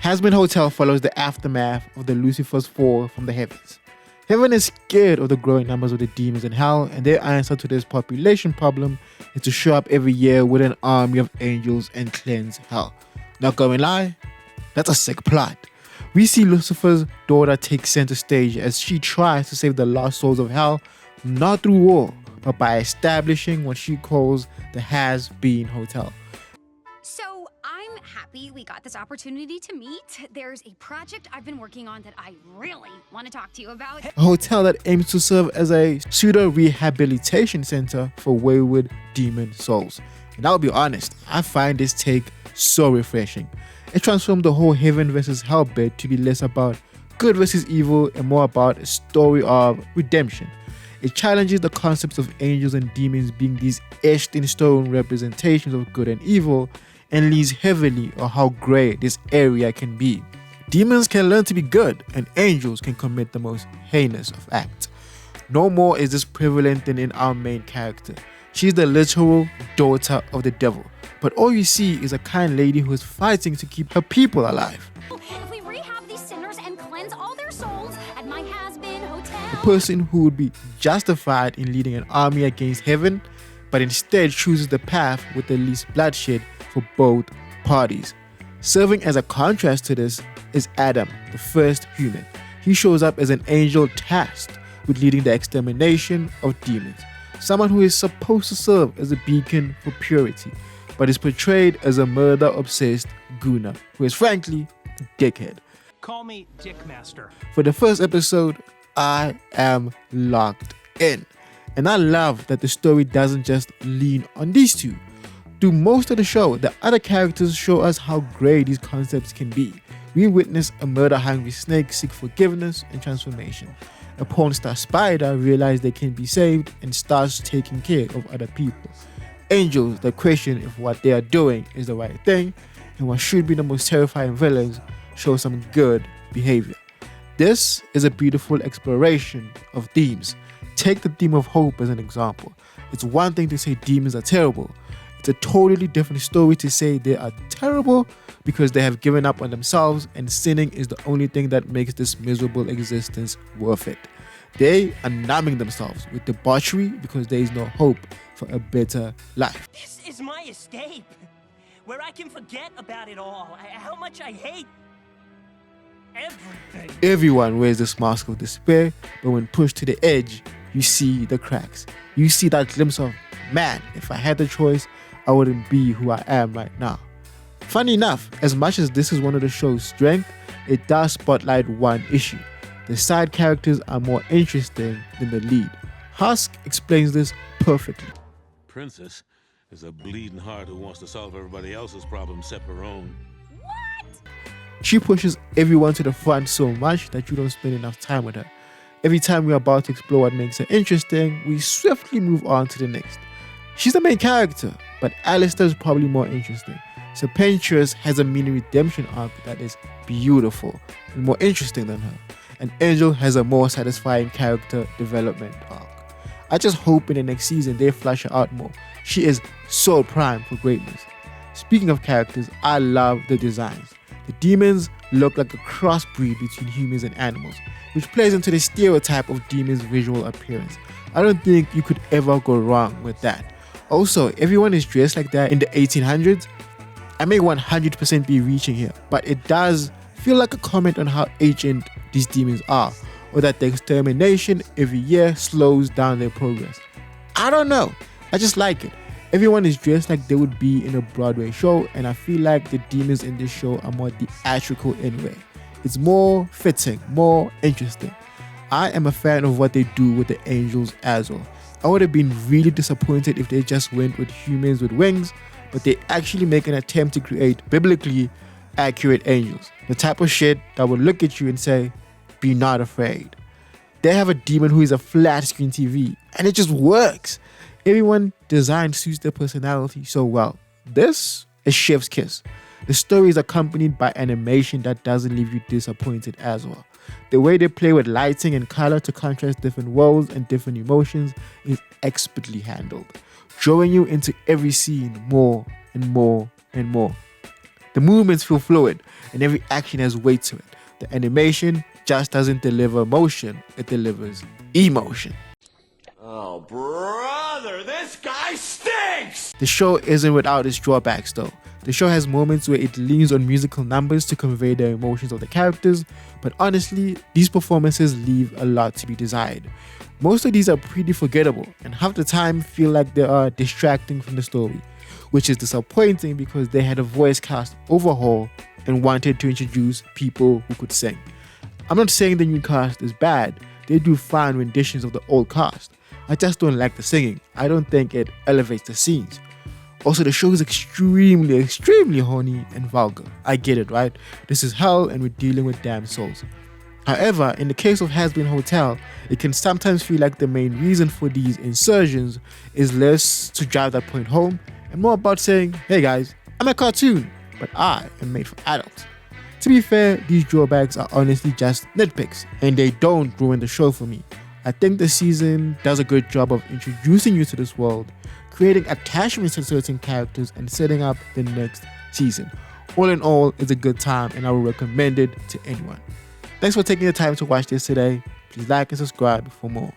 Hazbin Hotel follows the aftermath of the Lucifer's fall from the heavens. Heaven is scared of the growing numbers of the demons in hell, and their answer to this population problem is to show up every year with an army of angels and cleanse hell. Not going to lie, that's a sick plot. We see Lucifer's daughter take center stage as she tries to save the lost souls of hell, not through war, but by establishing what she calls the Hazbin Hotel. So I'm happy we got this opportunity to meet. There's a project I've been working on that I really want to talk to you about. A hotel that aims to serve as a pseudo-rehabilitation center for wayward demon souls. And I'll be honest, I find this take so refreshing. It transformed the whole heaven versus hell bit to be less about good versus evil and more about a story of redemption. It challenges the concepts of angels and demons being these etched in stone representations of good and evil, and leans heavily on how grey this area can be. Demons can learn to be good, and angels can commit the most heinous of acts. No more is this prevalent than in our main character. She's the literal daughter of the devil, but all you see is a kind lady who is fighting to keep her people alive. If we rehab these sinners and cleanse all their souls at my Hazbin Hotel. A person who would be justified in leading an army against heaven, but instead chooses the path with the least bloodshed for both parties. Serving as a contrast to this is Adam, the first human. He shows up as an angel tasked with leading the extermination of demons. Someone who is supposed to serve as a beacon for purity, but is portrayed as a murder-obsessed gooner who is frankly a dickhead. Call me Dickmaster. For the first episode, I am locked in. And I love that the story doesn't just lean on these two. Through most of the show, the other characters show us how grey these concepts can be. We witness a murder-hungry snake seek forgiveness and transformation. A porn star spider realizes they can be saved and starts taking care of other people. Angels that question if what they are doing is the right thing, and what should be the most terrifying villains show some good behavior. This is a beautiful exploration of themes. Take the theme of hope as an example. It's one thing to say demons are terrible. It's a totally different story to say they are terrible because they have given up on themselves and sinning is the only thing that makes this miserable existence worth it. They are numbing themselves with debauchery because there is no hope for a better life. This is my escape, where I can forget about it all, how much I hate everything. Everyone wears this mask of despair, but when pushed to the edge, you see the cracks. You see that glimpse of, man, if I had the choice, I wouldn't be who I am right now. Funny enough, as much as this is one of the show's strengths, it does spotlight one issue. The side characters are more interesting than the lead. Husk explains this perfectly. Princess is a bleeding heart who wants to solve everybody else's problems except her own. She pushes everyone to the front so much that you don't spend enough time with her. Every time we're about to explore what makes her interesting, we swiftly move on to the next. She's the main character, but Alistair is probably more interesting. Serpentress has a mini redemption arc that is beautiful and more interesting than her. And Angel has a more satisfying character development arc. I just hope in the next season they flesh her out more. She is so prime for greatness. Speaking of characters, I love the designs. The demons look like a crossbreed between humans and animals, which plays into the stereotype of demons' visual appearance. I don't think you could ever go wrong with that. Also, everyone is dressed like that in the 1800s. I may 100% be reaching here, but it does feel like a comment on how ancient these demons are, or that the extermination every year slows down their progress. I don't know, I just like it. Everyone is dressed like they would be in a Broadway show, and I feel like the demons in this show are more theatrical anyway. It's more fitting, more interesting. I am a fan of what they do with the angels as well. I would have been really disappointed if they just went with humans with wings, but they actually make an attempt to create biblically accurate angels. The type of shit that would look at you and say, be not afraid. They have a demon who is a flat screen TV, and it just works. Everyone design suits their personality so well. This is chef's kiss. The story is accompanied by animation that doesn't leave you disappointed as well. The way they play with lighting and color to contrast different worlds and different emotions is expertly handled, drawing you into every scene more and more and more. The movements feel fluid, and every action has weight to it. The animation just doesn't deliver emotion, it delivers emotion. Oh, brother, this guy stinks! The show isn't without its drawbacks though. The show has moments where it leans on musical numbers to convey the emotions of the characters, but honestly, these performances leave a lot to be desired. Most of these are pretty forgettable, and half the time feel like they are distracting from the story, which is disappointing because they had a voice cast overhaul and wanted to introduce people who could sing. I'm not saying the new cast is bad, they do fine renditions of the old cast. I just don't like the singing. I don't think it elevates the scenes. Also, the show is extremely horny and vulgar. I get it, right? This is hell and we're dealing with damn souls. However, in the case of Hazbin Hotel, it can sometimes feel like the main reason for these insertions is less to drive that point home and more about saying, hey guys, I'm a cartoon, but I am made for adults. To be fair, these drawbacks are honestly just nitpicks and they don't ruin the show for me. I think the season does a good job of introducing you to this world, creating attachments to certain characters, and setting up the next season. All in all, it's a good time and I would recommend it to anyone. Thanks for taking the time to watch this today. Please like and subscribe for more.